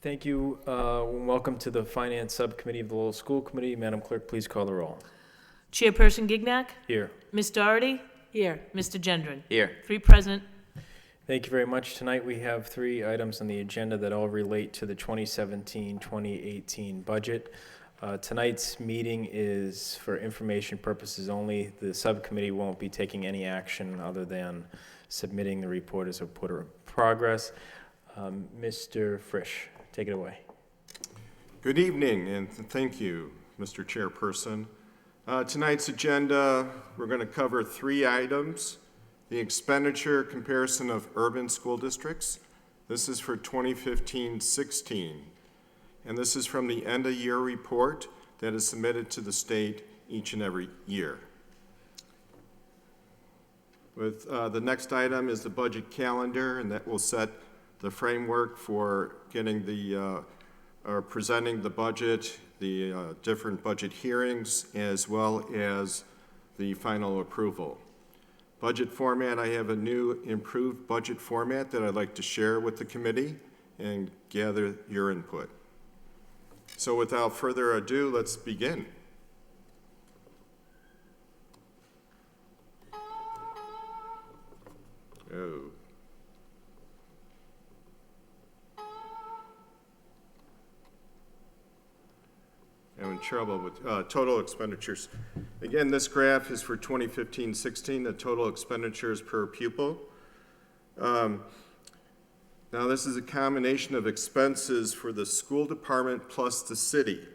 Thank you. Welcome to the Finance Subcommittee of the Lowell School Committee. Madam Clerk, please call the roll. Chairperson Gignac? Here. Ms. Doherty? Here. Mr. Gendron? Here. 3 present. Thank you very much. Tonight we have 3 items on the agenda that all relate to the 2017-2018 budget. Tonight's meeting is for information purposes only. The subcommittee won't be taking any action other than submitting the report as a report of progress. Mr. Frisch, take it away. Good evening, and thank you, Mr. Chairperson. Tonight's agenda, we're going to cover 3 items. The expenditure comparison of urban school districts. This is for 2015-16. And this is from the end-of-year report that is submitted to the state each and every year. The next item is the budget calendar, and that will set the framework for getting presenting the budget, the different budget hearings, as well as the final approval. Budget format, I have a new improved budget format that I'd like to share with the committee and gather your input. So without further ado, let's begin. Oh. I'm in trouble with total expenditures. Again, this graph is for 2015-16, the total expenditures per pupil. Now this is a combination of expenses for the school department plus the city,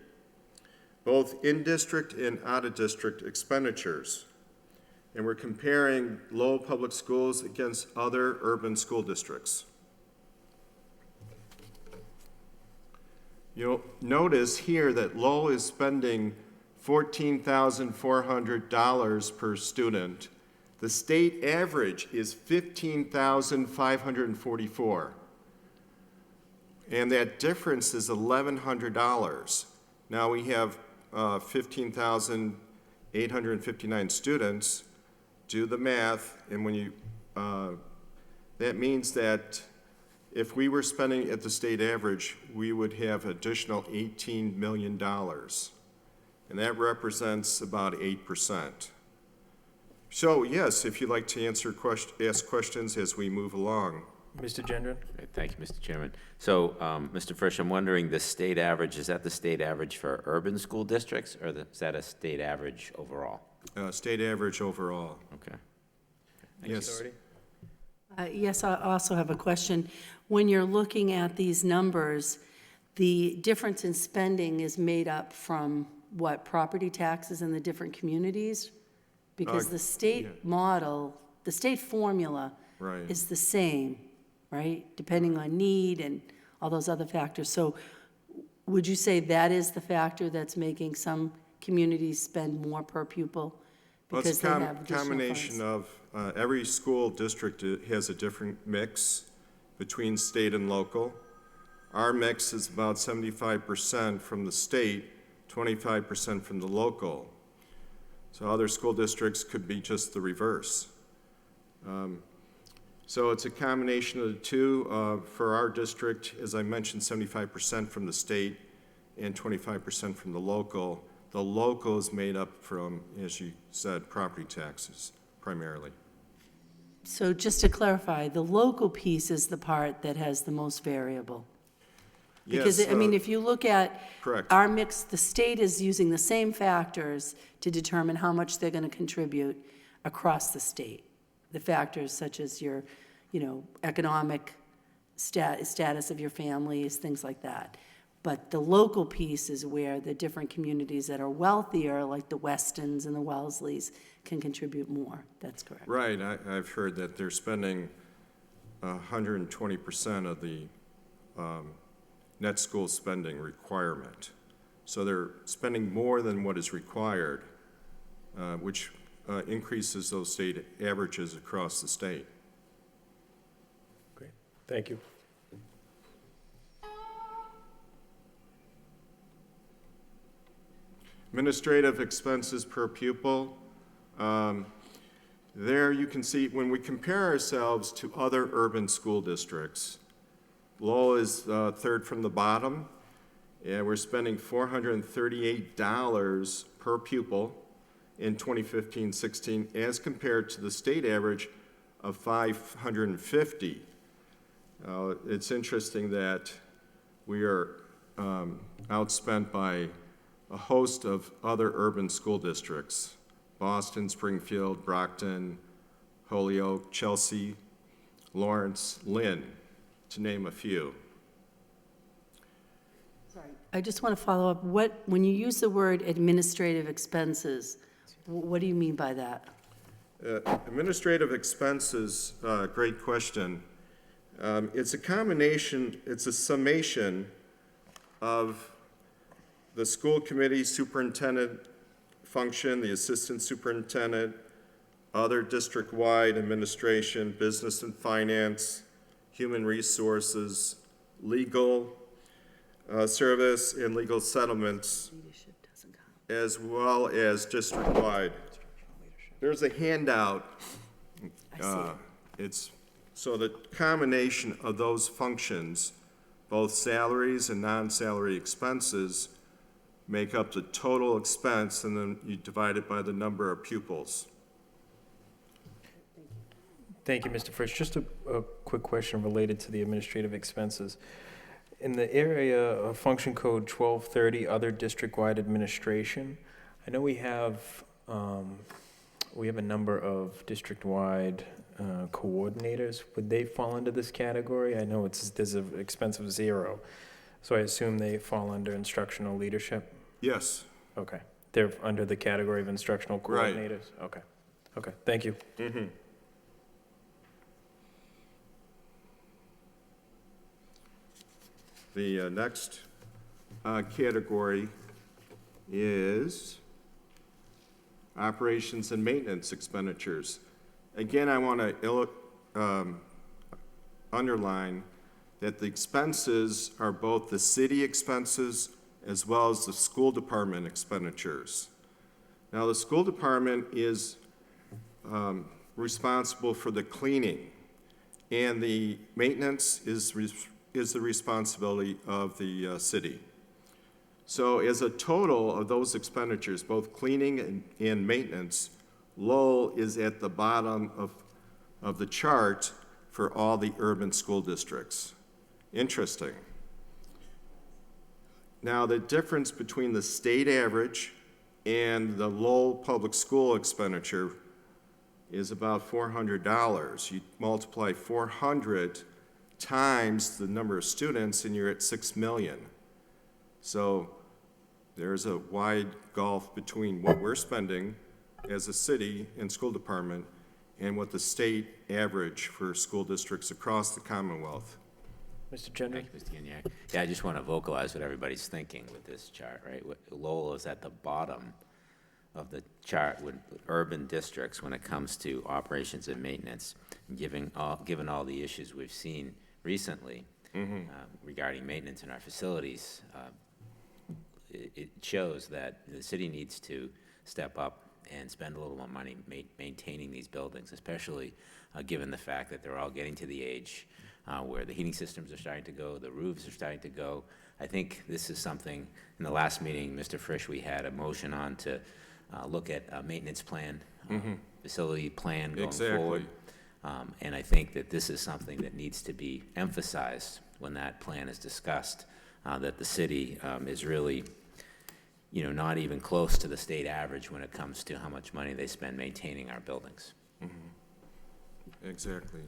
both in-district and out-of-district expenditures. And we're comparing Lowell Public Schools against other urban school districts. You'll notice here that Lowell is spending $14,400 per student. The state average is $15,544. And that difference is $1,100. Now we have 15,859 students. Do the math, and when you, that means that if we were spending at the state average, we would have additional $18 million. And that represents about 8%. So yes, if you'd like to ask questions as we move along. Mr. Gendron? Thank you, Mr. Chairman. So, Mr. Frisch, I'm wondering, the state average, is that the state average for urban school districts, or is that a state average overall? State average overall. Okay. Yes. Yes, I also have a question. When you're looking at these numbers, the difference in spending is made up from what, property taxes in the different communities? Because the state model, the state formula is the same, right? Depending on need and all those other factors. So would you say that is the factor that's making some communities spend more per pupil? Well, it's a combination of every school district has a different mix between state and local. Our mix is about 75% from the state, 25% from the local. So other school districts could be just the reverse. So it's a combination of the two. For our district, as I mentioned, 75% from the state and 25% from the local. The local is made up from, as you said, property taxes primarily. So just to clarify, the local piece is the part that has the most variable? Because, Yes, I mean, if you look at correct. our mix, the state is using the same factors to determine how much they're going to contribute across the state. The factors such as your, economic status of your families, things like that. But the local piece is where the different communities that are wealthier, like the Westons and the Wellesleys, can contribute more. That's correct. Right. I've heard that they're spending 120% of the net school spending requirement. So they're spending more than what is required, which increases those state averages across the state. Great. Thank you. Administrative expenses per pupil. There you can see, when we compare ourselves to other urban school districts, Lowell is third from the bottom, and we're spending $438 per pupil in 2015-16 as compared to the state average of $550. It's interesting that we are outspent by a host of other urban school districts: Boston, Springfield, Brockton, Holyoke, Chelsea, Lawrence, Lynn, to name a few. I just want to follow up. When you use the word administrative expenses, what do you mean by that? Administrative expenses, great question. It's a combination, it's a summation of the school committee superintendent function, the assistant superintendent, other district-wide administration, business and finance, human resources, legal service, and legal settlements, Leadership doesn't count. as well as district-wide. There's a handout. I see. It's, so the combination of those functions, both salaries and non-salary expenses, make up the total expense, and then you divide it by the number of pupils. Thank you, Mr. Frisch. Just a quick question related to the administrative expenses. In the area of function code 1230, other district-wide administration, I know we have a number of district-wide coordinators. Would they fall into this category? I know there's an expense of 0, so I assume they fall under instructional leadership? Yes. Okay. They're under the category of instructional Right. coordinators? Okay. Okay, thank you. Mm-hmm. The next category is operations and maintenance expenditures. Again, I want to underline that the expenses are both the city expenses as well as the school department expenditures. Now, the school department is responsible for the cleaning, and the maintenance is the responsibility of the city. So as a total of those expenditures, both cleaning and maintenance, Lowell is at the bottom of the chart for all the urban school districts. Interesting. Now, the difference between the state average and the Lowell public school expenditure is about $400. You multiply 400 times the number of students, and you're at 6 million. So there's a wide gulf between what we're spending as a city and school department and what the state average for school districts across the Commonwealth. Mr. Gendry? Thank you, Mr. Gignac. Yeah, I just want to vocalize what everybody's thinking with this chart, right? Lowell is at the bottom of the chart with urban districts when it comes to operations and maintenance, given all the issues we've seen recently regarding maintenance in our facilities. It shows that the city needs to step up and spend a little more money maintaining these buildings, especially given the fact that they're all getting to the age where the heating systems are starting to go, the roofs are starting to go. I think this is something, in the last meeting, Mr. Frisch, we had a motion on to look at a maintenance plan, facility plan going forward. And I think that this is something that needs to be emphasized when that plan is discussed, that the city is really, not even close to the state average when it comes to how much money they spend maintaining our buildings. Exactly.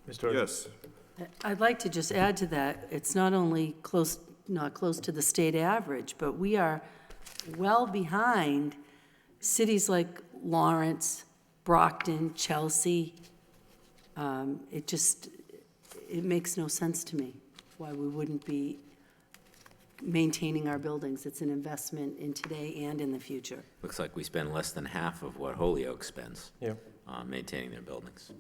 Mr. Yes. I'd like to just add to that, it's not only not close to the state average, but we are well behind cities like Lawrence, Brockton, Chelsea. It makes no sense to me why we wouldn't be maintaining our buildings. It's an investment in today and in the future. Looks like we spend less than half of what Holyoke spends Yep. on maintaining their buildings.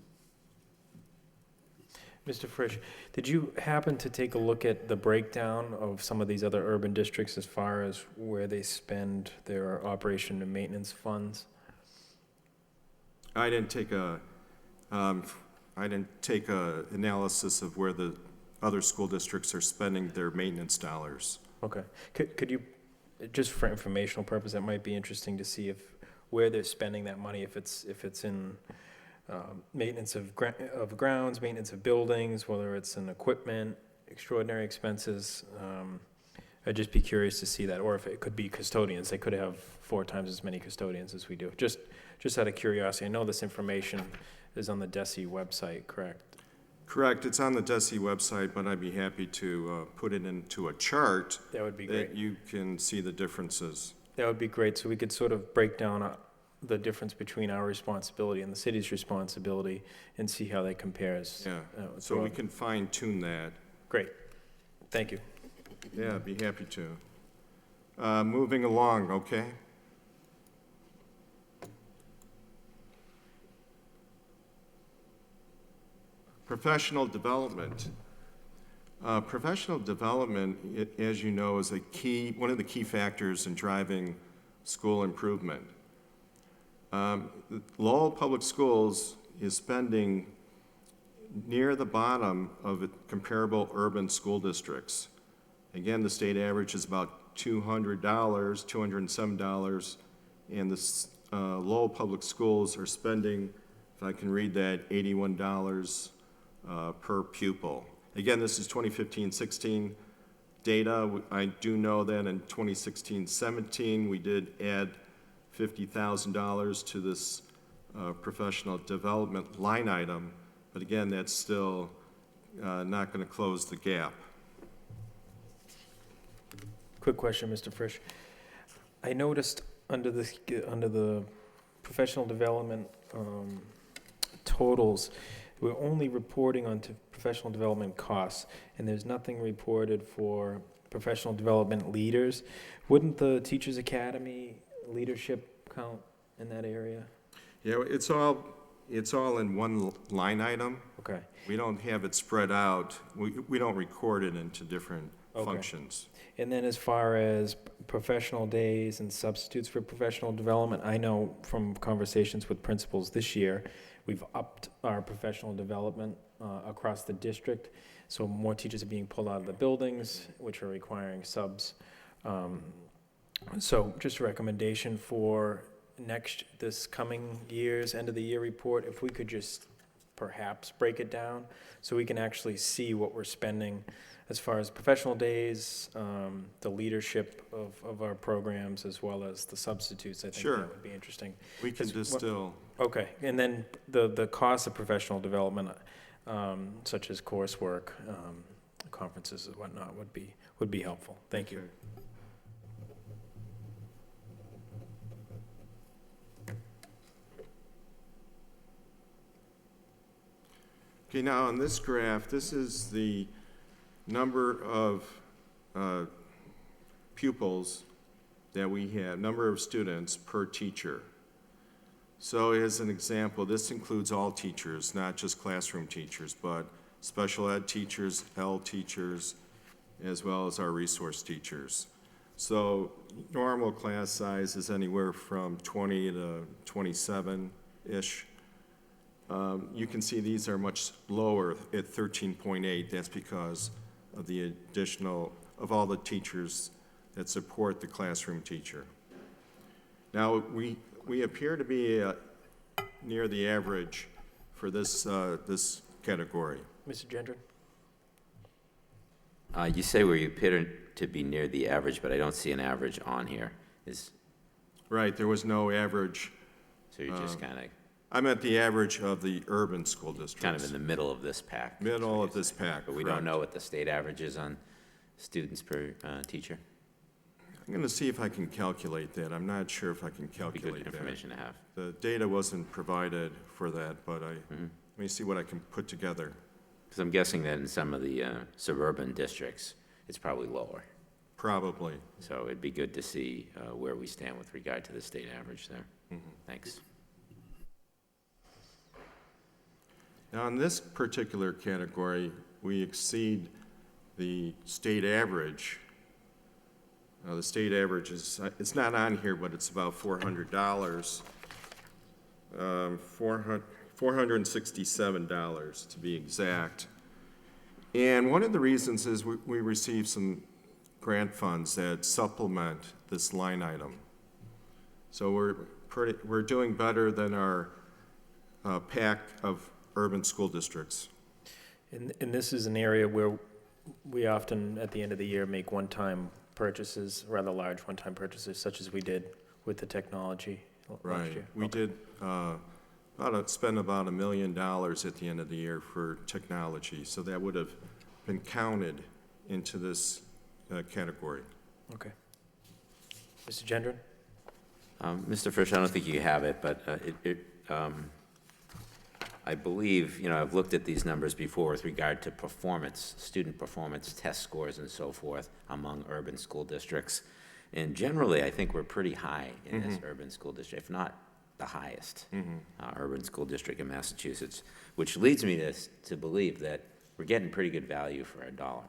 Mr. Frisch, did you happen to take a look at the breakdown of some of these other urban districts as far as where they spend their operation and maintenance funds? I didn't take a, analysis of where the other school districts are spending their maintenance dollars. Okay. Could you, just for informational purpose, that might be interesting to see where they're spending that money, if it's in maintenance of grounds, maintenance of buildings, whether it's in equipment, extraordinary expenses. I'd just be curious to see that, or if it could be custodians. They could have 4 times as many custodians as we do. Just out of curiosity. I know this information is on the DESI website, correct? Correct, it's on the DESI website, but I'd be happy to put it into a chart That would be great. that you can see the differences. That would be great, so we could sort of break down the difference between our responsibility and the city's responsibility and see how that compares. Yeah, so we can fine tune that. Great, thank you. Yeah, I'd be happy to. Moving along, okay? Professional development. Professional development, as you know, is one of the key factors in driving school improvement. Lowell Public Schools is spending near the bottom of comparable urban school districts. Again, the state average is about $200, $207, and the Lowell Public Schools are spending, if I can read that, $81 per pupil. Again, this is 2015-16 data. I do know that in 2016-17, we did add $50,000 to this professional development line item, but again, that's still not going to close the gap. Quick question, Mr. Frisch. I noticed under the professional development totals, we're only reporting on professional development costs, and there's nothing reported for professional development leaders. Wouldn't the Teachers Academy leadership count in that area? Yeah, it's all in one line item. Okay. We don't have it spread out. We don't record it into different functions. And then as far as professional days and substitutes for professional development, I know from conversations with principals this year, we've upped our professional development across the district. So more teachers are being pulled out of the buildings, which are requiring subs. So just a recommendation for this coming year's end of the year report, if we could just perhaps break it down so we can actually see what we're spending as far as professional days, the leadership of our programs, as well as the substitutes. I think Sure. that would be interesting. We can distill. Okay, and then the cost of professional development, such as coursework, conferences and whatnot, would be helpful. Thank you. Okay, now on this graph, this is the number of pupils that we have, number of students per teacher. So as an example, this includes all teachers, not just classroom teachers, but special ed teachers, L teachers, as well as our resource teachers. So normal class size is anywhere from 20 to 27-ish. You can see these are much lower at 13.8. That's because of the additional, of all the teachers that support the classroom teacher. Now, we appear to be near the average for this category. Mr. Gendron? You say we appear to be near the average, but I don't see an average on here. Right, there was no average. So you're just kind of I'm at the average of the urban school districts. kind of in the middle of this pack. Middle of this pack, But we correct. don't know what the state average is on students per teacher. I'm going to see if I can calculate that. I'm not sure if I can Be good calculate that. information to have. The data wasn't provided for that, but let me see what I can put together. Because I'm guessing that in some of the suburban districts, it's probably lower. Probably. So it'd be good to see where we stand with regard to the state average there. Thanks. Now, in this particular category, we exceed the state average. The state average is, it's not on here, but it's about $400. $467 to be exact. And one of the reasons is we received some grant funds that supplement this line item. So we're doing better than our pack of urban school districts. And this is an area where we often, at the end of the year, make one-time purchases, rather large one-time purchases, such as we did with the technology last Right. year. We did spend about $1 million at the end of the year for technology, so that would have been counted into this category. Okay. Mr. Gendron? Mr. Frisch, I don't think you have it, but I believe, I've looked at these numbers before with regard to performance, student performance, test scores and so forth among urban school districts. And generally, I think we're pretty high in this urban school district, if not the highest urban school district in Massachusetts, which leads me to believe that we're getting pretty good value for our dollar.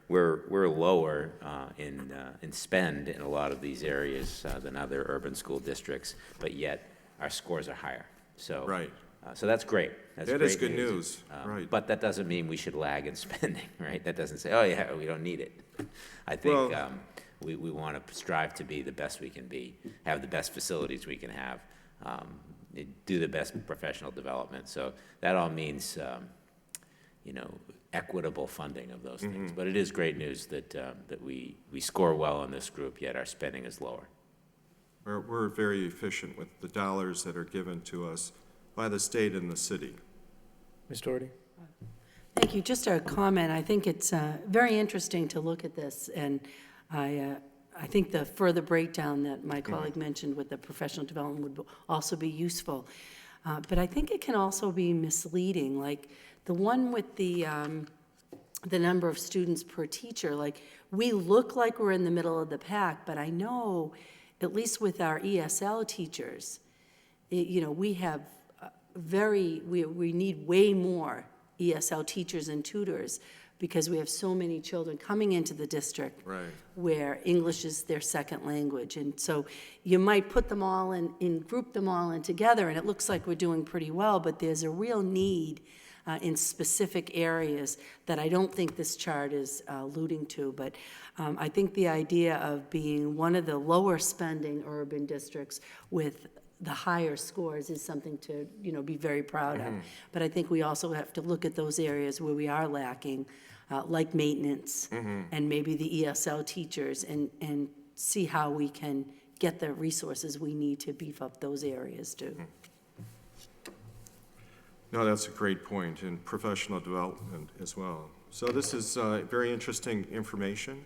We're lower in spend in a lot of these areas than other urban school districts, but yet our scores are higher. So, Right. So that's great. That is good news, right. But that doesn't mean we should lag in spending, right? That doesn't say, oh yeah, we don't need it. I think we want to strive to be the best we can be, have the best facilities we can have, do the best professional development. So that all means, equitable funding of those things. But it is great news that we score well in this group, yet our spending is lower. We're very efficient with the dollars that are given to us by the state and the city. Ms. Doherty? Thank you. Just a comment. I think it's very interesting to look at this, and I think the further breakdown that my colleague mentioned with the professional development would also be useful. But I think it can also be misleading. Like the one with the number of students per teacher, like we look like we're in the middle of the pack, but I know, at least with our ESL teachers, we have we need way more ESL teachers and tutors because we have so many children coming into the district where English is their second language. And so you might put them all group them all in together, and it looks like we're doing pretty well, but there's a real need in specific areas that I don't think this chart is alluding to. But I think the idea of being one of the lower spending urban districts with the higher scores is something to, be very proud of. But I think we also have to look at those areas where we are lacking, like maintenance and maybe the ESL teachers, and see how we can get the resources we need to beef up those areas too. No, that's a great point, and professional development as well. So this is very interesting information.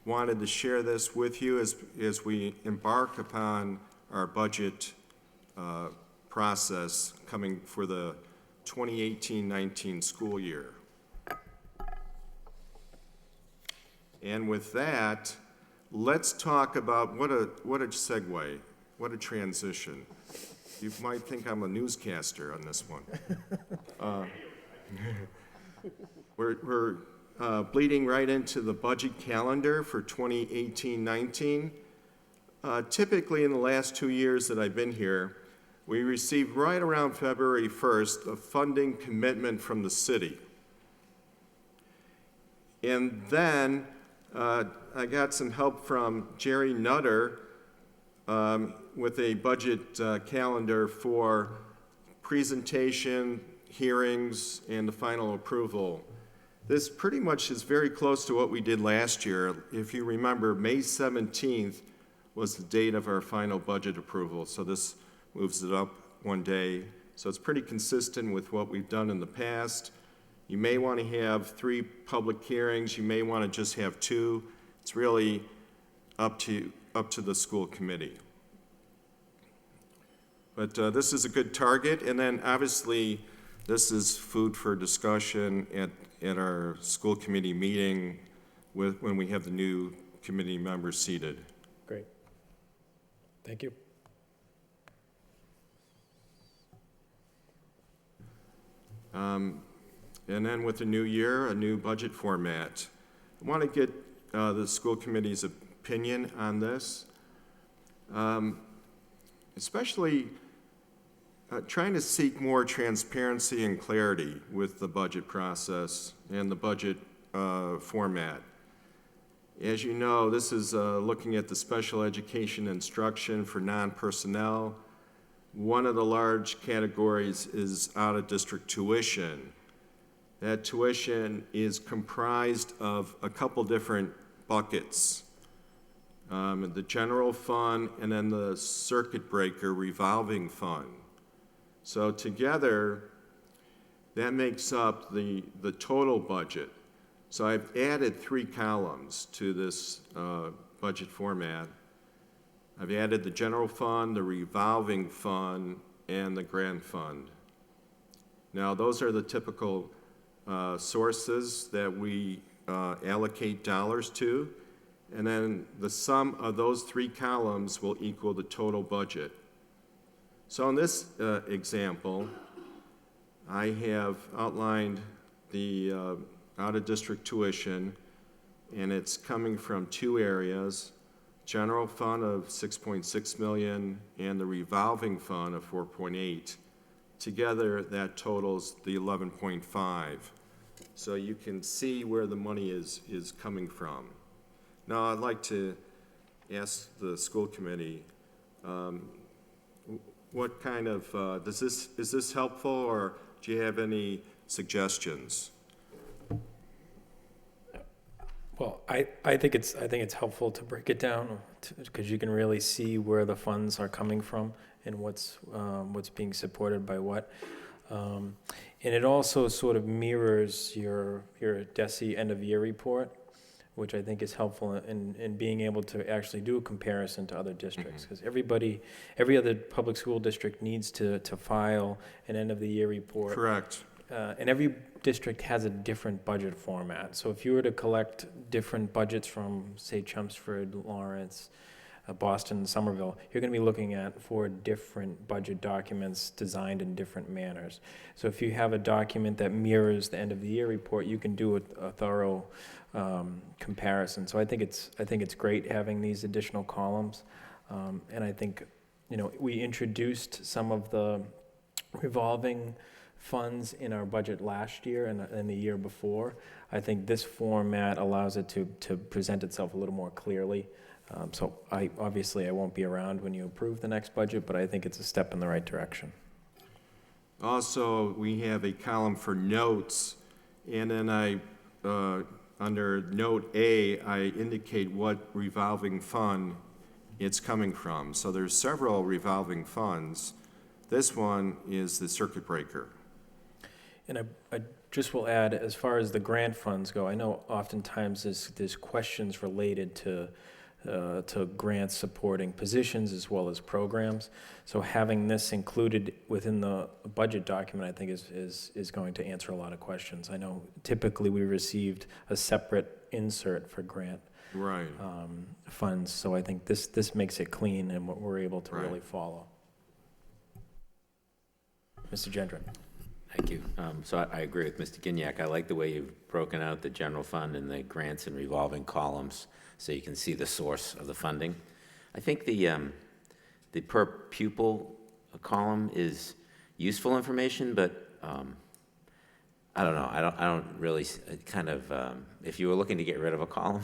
Wanted to share this with you as we embark upon our budget process coming for the 2018-19 school year. And with that, let's talk about what a segue, what a transition. You might think I'm a newscaster on this one. We're bleeding right into the budget calendar for 2018-19. Typically, in the last 2 years that I've been here, we received right around February 1st a funding commitment from the city. And then I got some help from Jerry Nutter with a budget calendar for presentation, hearings, and the final approval. This pretty much is very close to what we did last year. If you remember, May 17th was the date of our final budget approval, so this moves it up one day. So it's pretty consistent with what we've done in the past. You may want to have 3 public hearings, you may want to just have 2. It's really up to the school committee. But this is a good target, and then obviously this is food for discussion at our school committee meeting when we have the new committee members seated. Great. Thank you. And then with the new year, a new budget format. I want to get the school committee's opinion on this. Especially trying to seek more transparency and clarity with the budget process and the budget format. As you know, this is looking at the special education instruction for non-personnel. One of the large categories is out-of-district tuition. That tuition is comprised of a couple different buckets. The general fund and then the circuit breaker revolving fund. So together, that makes up the total budget. So I've added 3 columns to this budget format. I've added the general fund, the revolving fund, and the grant fund. Now, those are the typical sources that we allocate dollars to, and then the sum of those 3 columns will equal the total budget. So in this example, I have outlined the out-of-district tuition, and it's coming from 2 areas, general fund of $6.6 million and the revolving fund of $4.8. Together, that totals the 11.5. So you can see where the money is coming from. Now, I'd like to ask the school committee, what kind of, is this helpful, or do you have any suggestions? Well, I think it's helpful to break it down because you can really see where the funds are coming from and what's being supported by what. And it also sort of mirrors your DESE end-of-year report, which I think is helpful in being able to actually do a comparison to other districts. Because every other public school district needs to file an end-of-the-year report. Correct. And every district has a different budget format. So if you were to collect different budgets from, say, Chelmsford, Lawrence, Boston, Somerville, you're going to be looking at 4 different budget documents designed in different manners. So if you have a document that mirrors the end-of-the-year report, you can do a thorough comparison. So I think it's great having these additional columns. And I think, we introduced some of the revolving funds in our budget last year and the year before. I think this format allows it to present itself a little more clearly. So I won't be around when you approve the next budget, but I think it's a step in the right direction. Also, we have a column for notes, and then under note A, I indicate what revolving fund it's coming from. So there's several revolving funds. This one is the circuit breaker. And I just will add, as far as the grant funds go, I know oftentimes there's questions related to grants supporting positions as well as programs. So having this included within the budget document, I think is going to answer a lot of questions. I know typically we received a separate insert for grant funds, so I think this makes it clean and what we're able to really follow. Mr. Gendron. Thank you. So I agree with Mr. Gignac. I like the way you've broken out the general fund and the grants and revolving columns so you can see the source of the funding. I think the per pupil column is useful information, but I don't know. I don't really if you were looking to get rid of a column,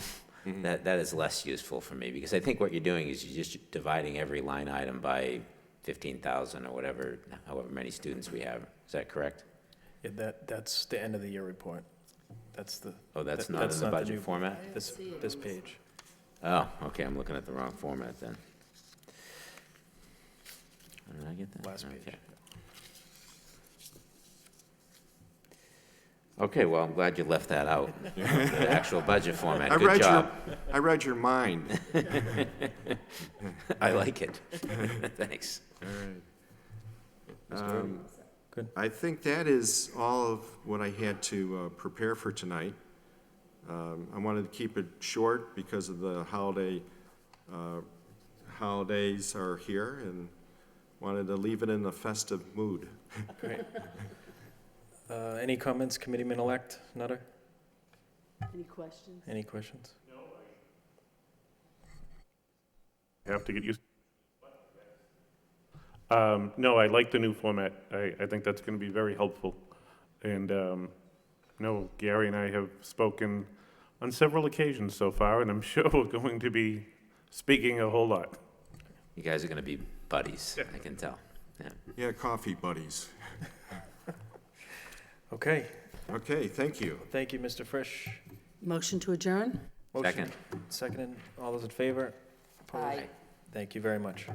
that is less useful for me, because I think what you're doing is you're just dividing every line item by 15,000 or whatever, however many students we have. Is that correct? Yeah, that's the end of the year report. That's the. Oh, that's not in the budget format? This page. Oh, okay, I'm looking at the wrong format then. How did I get that? Last page. Okay. Okay, well, I'm glad you left that out, the actual budget format. Good job. I read your mind. I like it. Thanks. All right. Good. I think that is all of what I had to prepare for tonight. I wanted to keep it short because of the holidays are here, and wanted to leave it in a festive mood. Great. Any comments, Committeeman-elect Nutter? Any questions? Any questions? Have to get used. No, I like the new format. I think that's going to be very helpful. And, no, Gary and I have spoken on several occasions so far, and I'm sure we're going to be speaking a whole lot. You guys are going to be buddies, I can tell. Yeah. Yeah, coffee buddies. Okay, Okay, thank you. thank you, Mr. Frisch. Motion to adjourn? Motion Second. Seconded, all those in favor? Opposed? Aye. Thank you very much.